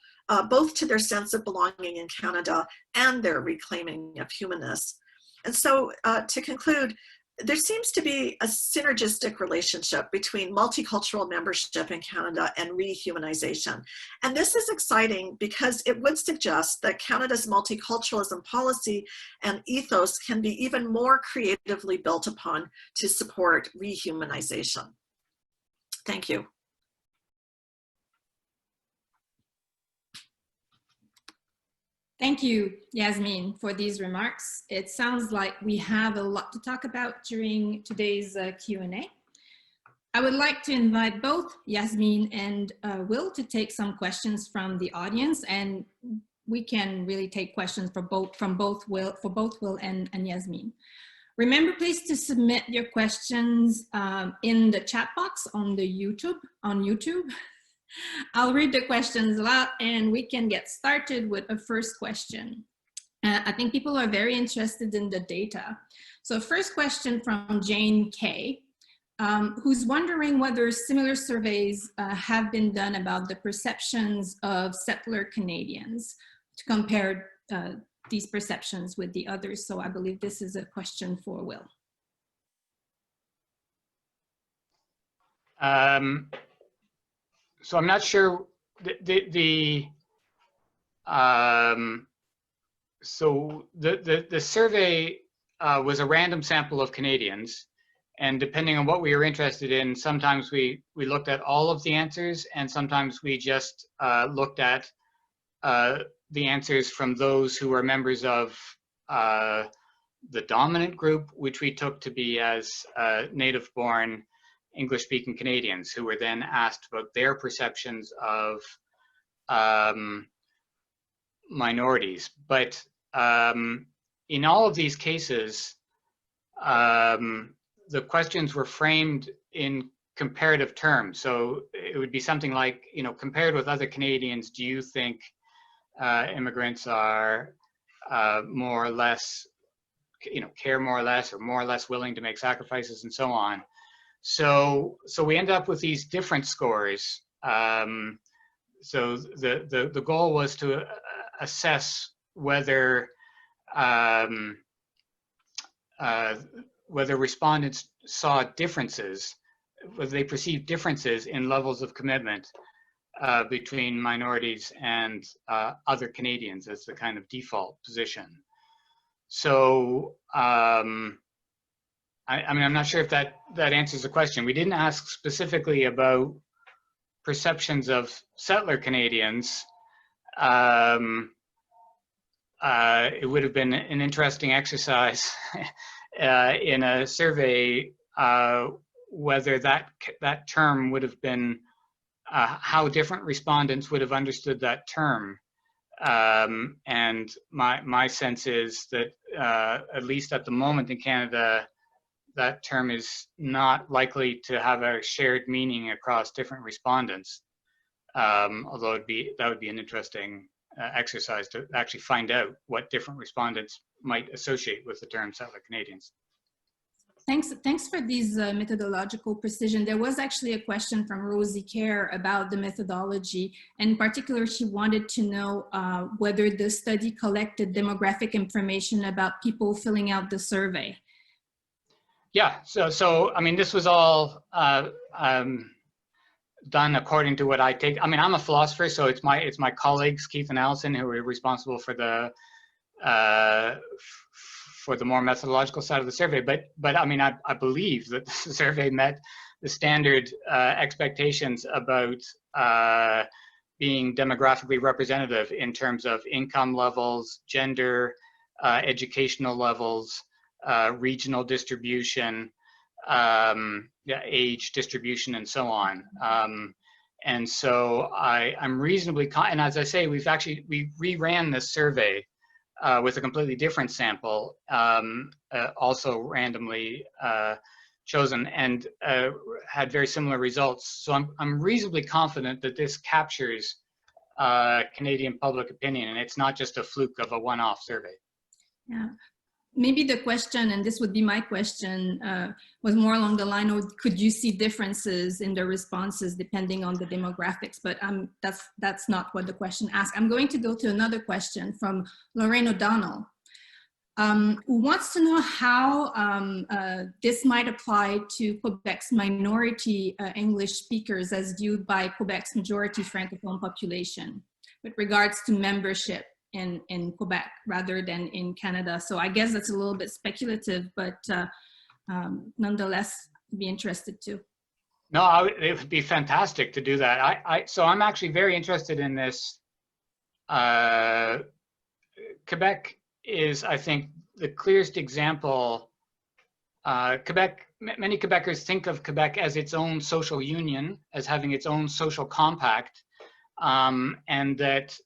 both to their sense of belonging in Canada and their reclaiming of humanness. And so to conclude, there seems to be a synergistic relationship between multicultural membership in Canada and rehumanization. And this is exciting because it would suggest that Canada's multiculturalism policy and ethos can be even more creatively built upon to support rehumanization. Thank you. Thank you, Yasmin, for these remarks. It sounds like we have a lot to talk about during today's Q&A. I would like to invite both Yasmin and Will to take some questions from the audience, and we can really take questions for both Will and Yasmin. Remember, please, to submit your questions in the chat box on YouTube. I'll read the questions aloud and we can get started with a first question. I think people are very interested in the data. So first question from Jane K, who's wondering whether similar surveys have been done about the perceptions of settler Canadians to compare these perceptions with the others. So I believe this is a question for Will. So I'm not sure so the survey was a random sample of Canadians, and depending on what we were interested in, sometimes we looked at all of the answers, and sometimes we just looked at the answers from those who were members of the dominant group, which we took to be as native-born English-speaking Canadians, who were then asked about their perceptions of minorities. But in all of these cases, the questions were framed in comparative terms. So it would be something like, you know, compared with other Canadians, do you think immigrants are more or less, you know, care more or less willing to make sacrifices and so on. So we end up with these different scores. So the goal was to assess whether respondents saw differences, whether they perceived differences in levels of commitment between minorities and other Canadians as the kind of default position. So I mean, I'm not sure if that answers the question. We didn't ask specifically about perceptions of settler Canadians. It would have been an interesting exercise in a survey whether that term would have been, how different respondents would have understood that term. And my sense is that at least at the moment in Canada, that term is not likely to have a shared meaning across different respondents. Although that would be an interesting exercise to actually find out what different respondents might associate with the term settler Canadians. Thanks for these methodological precision. There was actually a question from Rosie Kerr about the methodology. And in particular, she wanted to know whether the study collected demographic information about people filling out the survey. Yeah, so I mean, this was all done according to what I take. I mean, I'm a philosopher, so it's my colleagues, Keith and Allison, who are responsible for the more methodological side of the survey. But I mean, I believe that the survey met the standard expectations about being demographically representative in terms of income levels, gender, educational levels, regional distribution, age distribution, and so on. And so I'm reasonably, and as I say, we reran this survey with a completely different sample, also randomly chosen and had very similar results. So I'm reasonably confident that this captures Canadian public opinion, and it's not just a fluke of a one-off survey. Yeah. Maybe the question, and this would be my question, was more along the line of, could you see differences in the responses depending on the demographics? But that's not what the question asked. I'm going to go to another question from Lorraine O'Donnell, who wants to know how this might apply to Quebec's minority English speakers as viewed by Quebec's majority Francophone population with regards to membership in Quebec rather than in Canada. So I guess that's a little bit speculative, but nonetheless, I'd be interested too. No, it would be fantastic to do that. So I'm actually very interested in this. Quebec is, I think, the clearest example. Many Quebecers think of Quebec as its own social union, as having its own social compact, and that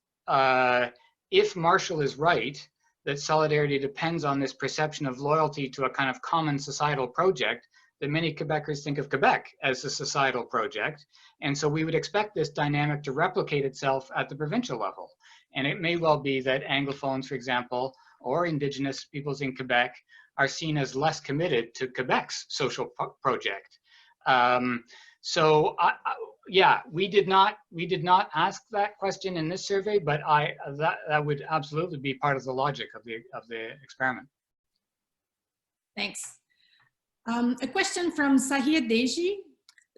if Marshall is right, that solidarity depends on this perception of loyalty to a kind of common societal project, that many Quebecers think of Quebec as a societal project. And so we would expect this dynamic to replicate itself at the provincial level. And it may well be that Anglophones, for example, or Indigenous peoples in Quebec are seen as less committed to Quebec's social project. Yeah, we did not ask that question in this survey, but that would absolutely be part of the logic of the experiment. Thanks. A question from Sahir Deji.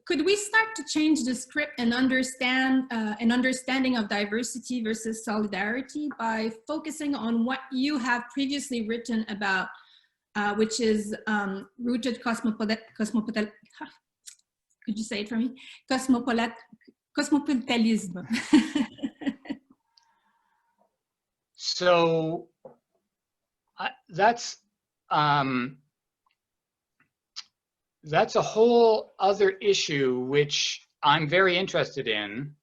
Could we start to change the script and understand an understanding of diversity versus solidarity by focusing on what you have previously written about, which is rooted cosmopolitan. Could you say it for me? Cosmopolitanism. So that's a whole other issue which I'm very interested in.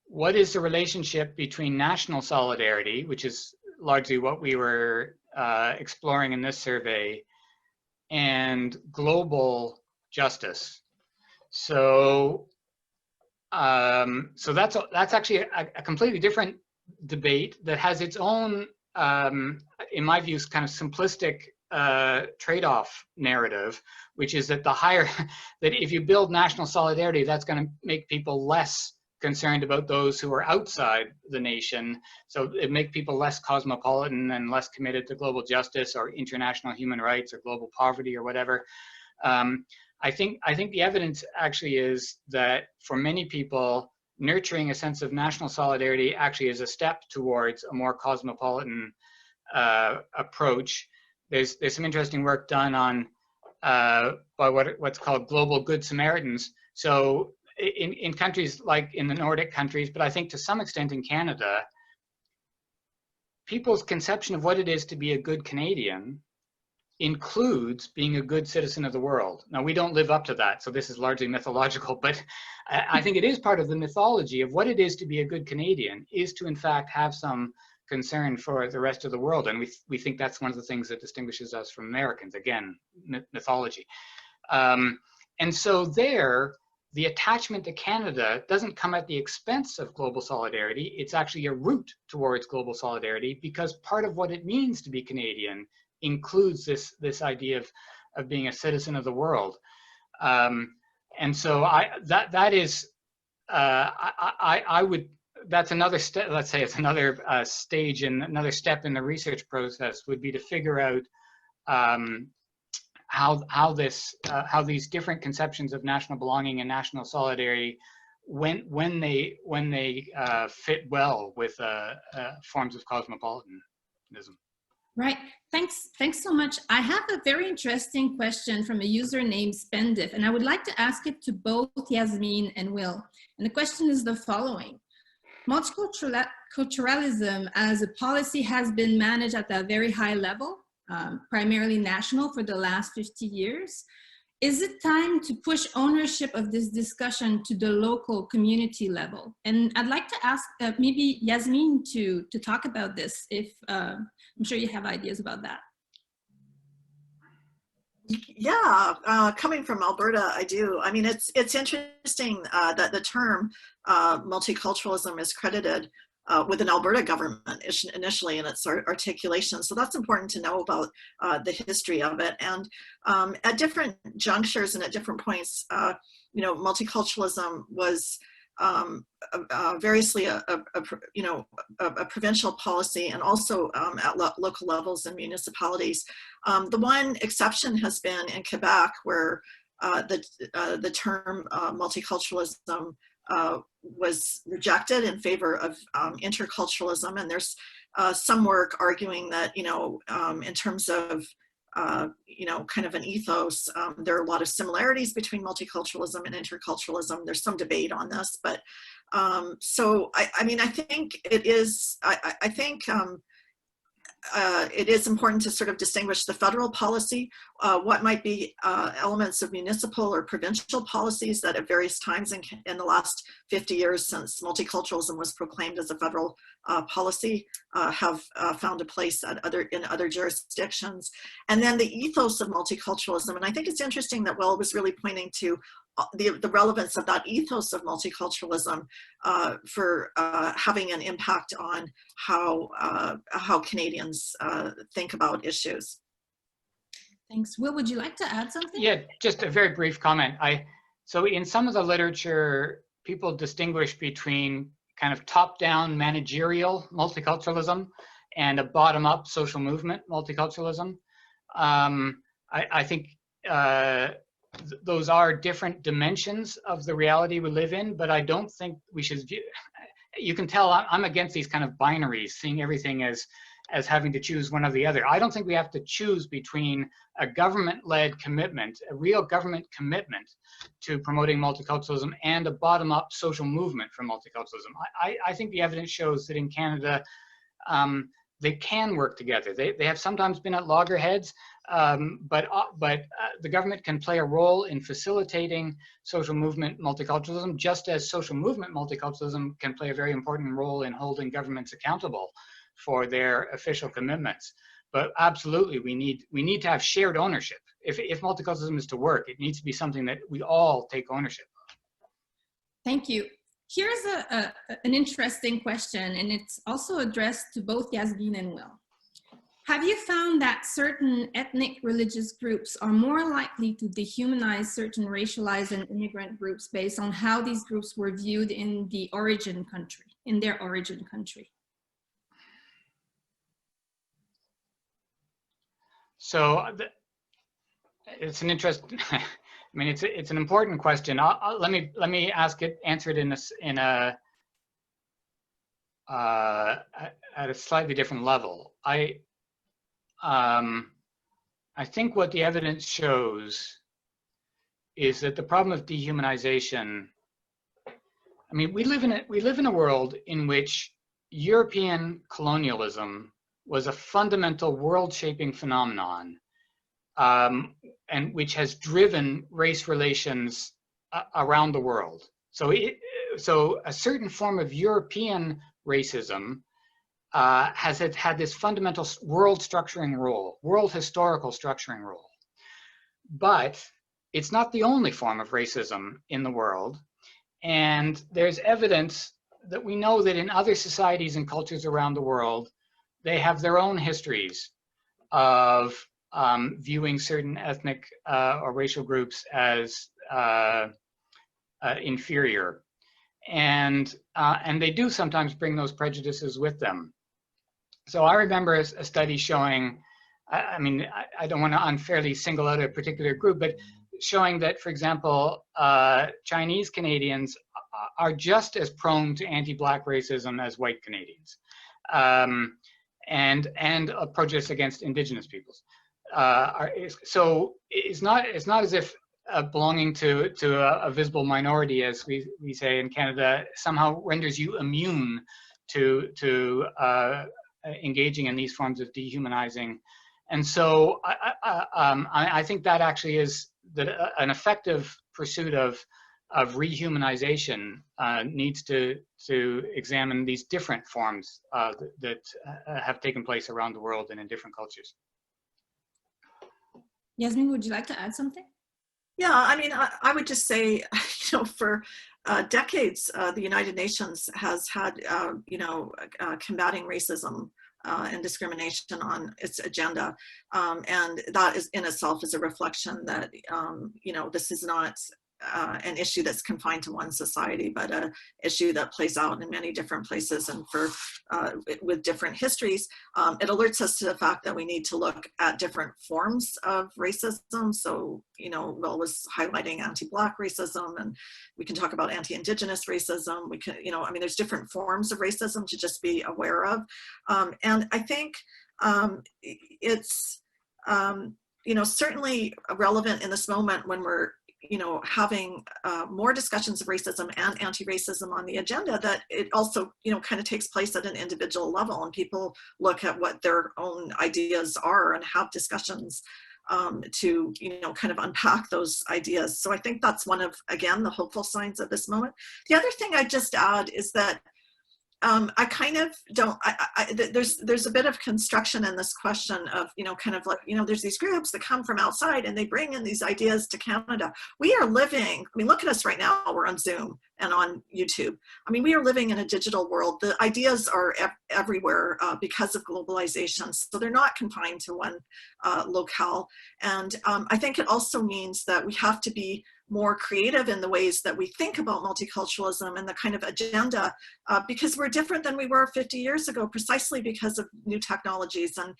What is the relationship between national solidarity, which is largely what we were exploring in this survey, and global justice? So that's actually a completely different debate that has its own, in my view, kind of simplistic trade-off narrative, which is that that if you build national solidarity, that's going to make people less concerned about those who are outside the nation. So it makes people less cosmopolitan and less committed to global justice or international human rights or global poverty or whatever. I think the evidence actually is that for many people, nurturing a sense of national solidarity actually is a step towards a more cosmopolitan approach. There's some interesting work done on by what's called global good Samaritans. So in countries like in the Nordic countries, but I think to some extent in Canada, people's conception of what it is to be a good Canadian includes being a good citizen of the world. Now, we don't live up to that, so this is largely mythological, but I think it is part of the mythology of what it is to be a good Canadian is to, in fact, have some concern for the rest of the world. And we think that's one of the things that distinguishes us from Americans, again, mythology. And so there, the attachment to Canada doesn't come at the expense of global solidarity. It's actually a route towards global solidarity because part of what it means to be Canadian includes this idea of being a citizen of the world. And so that's another step. Let's say it's another stage and another step in the research process would be to figure out how these different conceptions of national belonging and national solidarity when they fit well with forms of cosmopolitanism. Right. Thanks so much. I have a very interesting question from a user named Spendif, and I would like to ask it to both Yasmin and Will. And the question is the following. Multiculturalism as a policy has been managed at a very high level, primarily national, for the last 50 years. Is it time to push ownership of this discussion to the local community level? And I'd like to ask maybe Yasmin to talk about this, if I'm sure you have ideas about that. Yeah, coming from Alberta, I do. I mean, it's interesting that the term multiculturalism is credited with an Alberta government initially in its articulation. So that's important to know about the history of it. And at different junctures and at different points, you know, multiculturalism was variously a provincial policy and also at local levels and municipalities. The one exception has been in Quebec, where the term multiculturalism was rejected in favor of interculturalism. And there's some work arguing that, you know, in terms of you know, kind of an ethos, there are a lot of similarities between multiculturalism and interculturalism. There's some debate on this, but so I mean, I think it is, I think it is important to sort of distinguish the federal policy, what might be elements of municipal or provincial policies that at various times in the last 50 years since multiculturalism was proclaimed as a federal policy have found a place in other jurisdictions. And then the ethos of multiculturalism. And I think it's interesting that Will was really pointing to the relevance of that ethos of multiculturalism for having an impact on how Canadians think about issues. Thanks. Will, would you like to add something? Yeah, just a very brief comment. So in some of the literature, people distinguish between kind of top-down managerial multiculturalism and a bottom-up social movement multiculturalism. I think those are different dimensions of the reality we live in, but I don't think we should view, you can tell I'm against these kind of binaries, seeing everything as having to choose one or the other. I don't think we have to choose between a government-led commitment, a real government commitment to promoting multiculturalism and a bottom-up social movement for multiculturalism. I think the evidence shows that in Canada, they can work together. They have sometimes been at loggerheads, but the government can play a role in facilitating social movement multiculturalism, just as social movement multiculturalism can play a very important role in holding governments accountable for their official commitments. But absolutely, we need to have shared ownership. If multiculturalism is to work, it needs to be something that we all take ownership of. Thank you. Here's an interesting question, and it's also addressed to both Yasmin and Will. Have you found that certain ethnic religious groups are more likely to dehumanize certain racialized and immigrant groups based on how these groups were viewed in the origin country, in their origin country? So it's an interesting, I mean, it's an important question. Let me answer it at a slightly different level. I think what the evidence shows is that the problem of dehumanization, I mean, we live in a world in which European colonialism was a fundamental world-shaping phenomenon, and which has driven race relations around the world. So a certain form of European racism has had this fundamental world structuring role, world historical structuring role. But it's not the only form of racism in the world. And there's evidence that we know that in other societies and cultures around the world, they have their own histories of viewing certain ethnic or racial groups as inferior. And they do sometimes bring those prejudices with them. So I remember a study showing, I mean, I don't want to unfairly single out a particular group, but showing that, for example, Chinese Canadians are just as prone to anti-Black racism as white Canadians, and a prejudice against Indigenous peoples. So it's not as if belonging to a visible minority, as we say in Canada, somehow renders you immune to engaging in these forms of dehumanizing. And so I think that actually is an effective pursuit of rehumanization needs to examine these different forms that have taken place around the world and in different cultures. Yasmin, would you like to add something? Yeah, I mean, I would just say, for decades, the United Nations has had, combating racism and discrimination on its agenda. And that is in itself is a reflection that, this is not an issue that's confined to one society, but an issue that plays out in many different places and with different histories. It alerts us to the fact that we need to look at different forms of racism. So, Will was highlighting anti-Black racism, and we can talk about anti-Indigenous racism. We can, there's different forms of racism to just be aware of. And I think it's, certainly relevant in this moment when we're having more discussions of racism and anti-racism on the agenda, that it also, kind of takes place at an individual level, and people look at what their own ideas are and have discussions to, kind of unpack those ideas. So I think that's one of, again, the hopeful signs of this moment. The other thing I'd just add is that I kind of don't, there's a bit of construction in this question of, kind of like, there's these groups that come from outside and they bring in these ideas to Canada. We are living, look at us right now, we're on Zoom and on YouTube. We are living in a digital world. The ideas are everywhere because of globalization. So they're not confined to one locale. And I think it also means that we have to be more creative in the ways that we think about multiculturalism and the kind of agenda, because we're different than we were 50 years ago, precisely because of new technologies and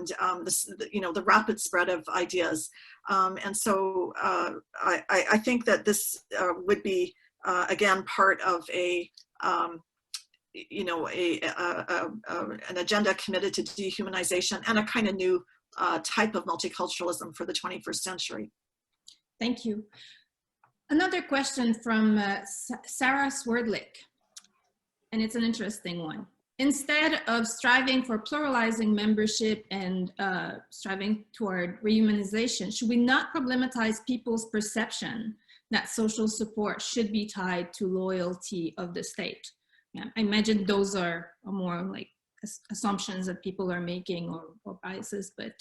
the rapid spread of ideas. And so I think that this would be again part of an agenda committed to dehumanization and a kind of new type of multiculturalism for the 21st century. Thank you. Another question from Sarah Swerdlick, and it's an interesting one. Instead of striving for pluralizing membership and striving toward rehumanization, should we not problematize people's perception that social support should be tied to loyalty of the state? Yeah, I imagine those are more like assumptions that people are making or biases, but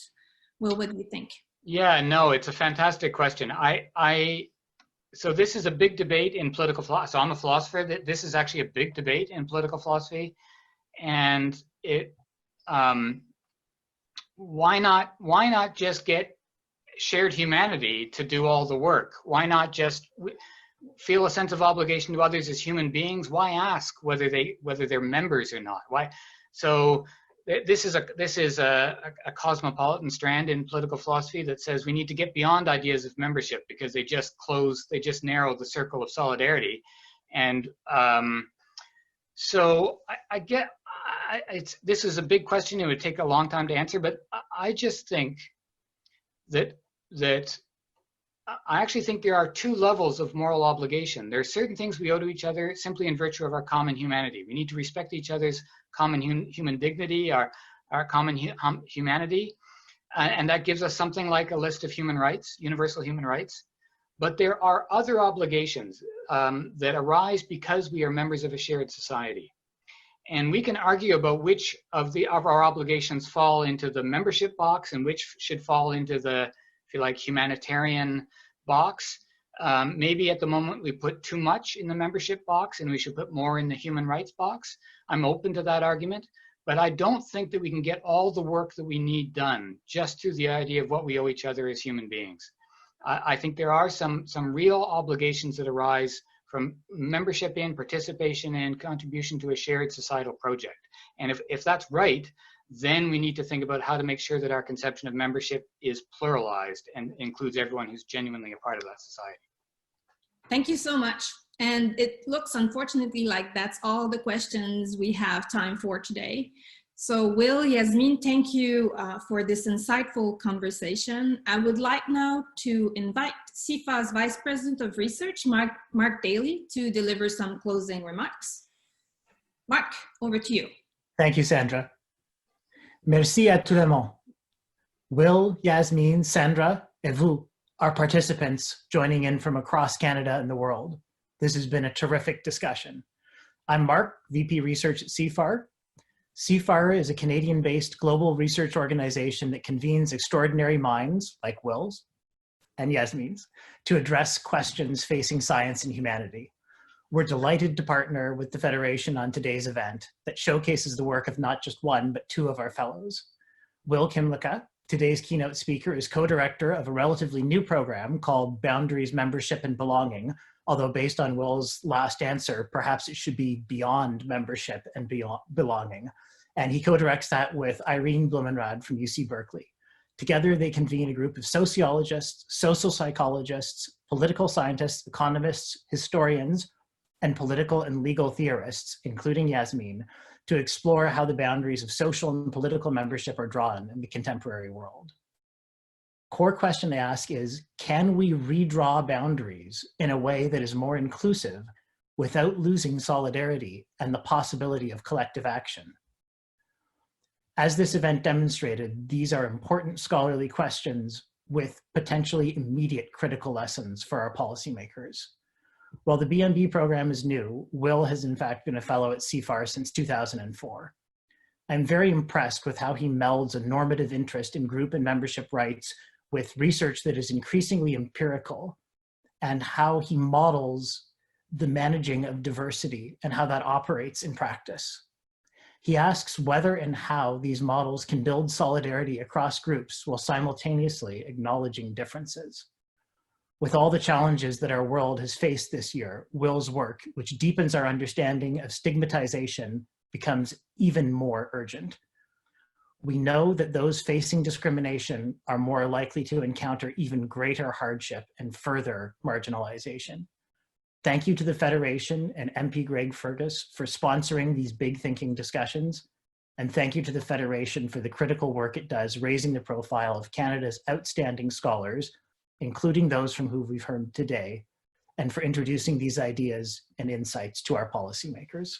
Will, what do you think? Yeah, no, it's a fantastic question. So this is a big debate in political philosophy. So I'm a philosopher. This is actually a big debate in political philosophy, and why not just get shared humanity to do all the work? Why not just feel a sense of obligation to others as human beings? Why ask whether they're members or not? Why? So this is a cosmopolitan strand in political philosophy that says we need to get beyond ideas of membership because they just narrow the circle of solidarity. And so I get this is a big question. It would take a long time to answer, but I just think that I actually think there are two levels of moral obligation. There are certain things we owe to each other simply in virtue of our common humanity. We need to respect each other's common human dignity, our common humanity, and that gives us something like a list of human rights, universal human rights. But there are other obligations that arise because we are members of a shared society. And we can argue about which of our obligations fall into the membership box and which should fall into the, if you like, humanitarian box. Maybe at the moment we put too much in the membership box and we should put more in the human rights box. I'm open to that argument, but I don't think that we can get all the work that we need done just through the idea of what we owe each other as human beings. I think there are some real obligations that arise from membership in, participation in, contribution to a shared societal project. And if that's right, then we need to think about how to make sure that our conception of membership is pluralized and includes everyone who's genuinely a part of that society. Thank you so much. And it looks, unfortunately, like that's all the questions we have time for today. So Will, Yasmin, thank you for this insightful conversation. I would like now to invite CIFAR's Vice President of Research, Mark Daly, to deliver some closing remarks. Mark, over to you. Thank you, Sandra. Merci à tout le monde. Will, Yasmin, Sandra, et vous, our participants joining in from across Canada and the world. This has been a terrific discussion. I'm Mark, VP Research at CIFAR. CIFAR is a Canadian-based global research organization that convenes extraordinary minds like Will's and Yasmin's to address questions facing science and humanity. We're delighted to partner with the Federation on today's event that showcases the work of not just one, but two of our fellows. Will Kymlicka, today's keynote speaker, is co-director of a relatively new program called Boundaries, Membership, and Belonging, although based on Will's last answer, perhaps it should be Beyond Membership and Belonging. And he co-directs that with Irene Blumenrad from UC Berkeley. Together, they convene a group of sociologists, social psychologists, political scientists, economists, historians, and political and legal theorists, including Yasmin, to explore how the boundaries of social and political membership are drawn in the contemporary world. Core question they ask is, can we redraw boundaries in a way that is more inclusive without losing solidarity and the possibility of collective action? As this event demonstrated, these are important scholarly questions with potentially immediate critical lessons for our policymakers. While the BMB program is new, Will has in fact been a fellow at CIFAR since 2004. I'm very impressed with how he melds a normative interest in group and membership rights with research that is increasingly empirical, and how he models the managing of diversity and how that operates in practice. He asks whether and how these models can build solidarity across groups while simultaneously acknowledging differences. With all the challenges that our world has faced this year, Will's work, which deepens our understanding of stigmatization, becomes even more urgent. We know that those facing discrimination are more likely to encounter even greater hardship and further marginalization. Thank you to the Federation and MP Greg Fergus for sponsoring these big thinking discussions. And thank you to the Federation for the critical work it does raising the profile of Canada's outstanding scholars, including those from whom we've heard today, and for introducing these ideas and insights to our policymakers.